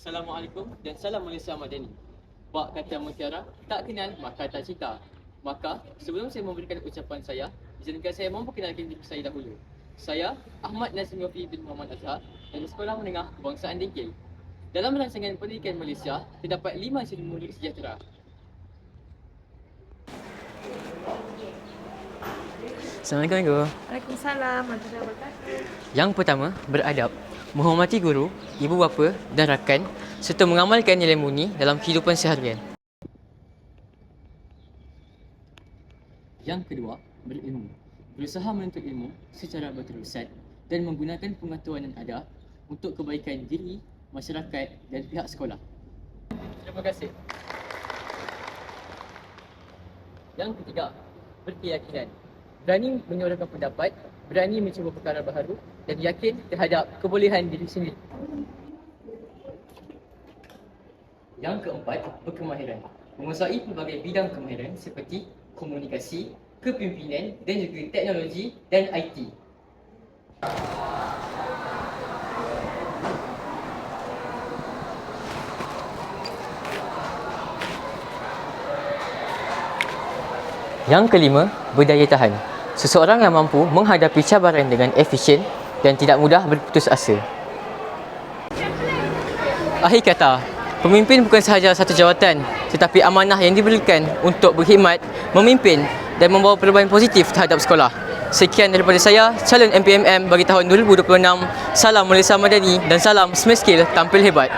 Assalamualaikum dan salam Malaysia Madani. Bak kata mutiara, tak kenal maka tak cinta. Maka sebelum saya memberikan ucapan saya, izinkan saya memperkenalkan diri saya dahulu. Saya Ahmad Nazim Yofi bin Muhammad Azhar dari Sekolah Menengah Kebangsaan Dengkil. Dalam rancangan pendidikan Malaysia, terdapat 5 seremoni sejahtera. Assalamualaikum Guru. Waalaikumsalam warahmatullahi wabarakatuh. Yang pertama, beradab. Menghormati guru, ibu bapa dan rakan serta mengamalkan nilai murni dalam kehidupan seharian. Yang kedua, berilmu. Berusaha menuntut ilmu secara berterusan dan menggunakan pengetahuan yang ada untuk kebaikan diri, masyarakat dan pihak sekolah. Terima kasih. Yang ketiga, berkeyakinan. Berani menyuarakan pendapat, berani mencuba perkara baharu dan yakin terhadap kebolehan diri sendiri. Yang keempat, berkemahiran. Menguasai pelbagai bidang kemahiran seperti komunikasi, kepimpinan dan juga teknologi dan IT. Yang kelima, berdaya tahan. Seseorang yang mampu menghadapi cabaran dengan efisien dan tidak mudah berputus asa. Akhir kata, pemimpin bukan sahaja satu jawatan, tetapi amanah yang diberikan untuk berkhidmat, memimpin dan membawa perubahan positif terhadap sekolah. Sekian daripada saya, calon MPMM bagi tahun 2026. Salam Malaysia Madani dan salam Smart Skill tampil hebat.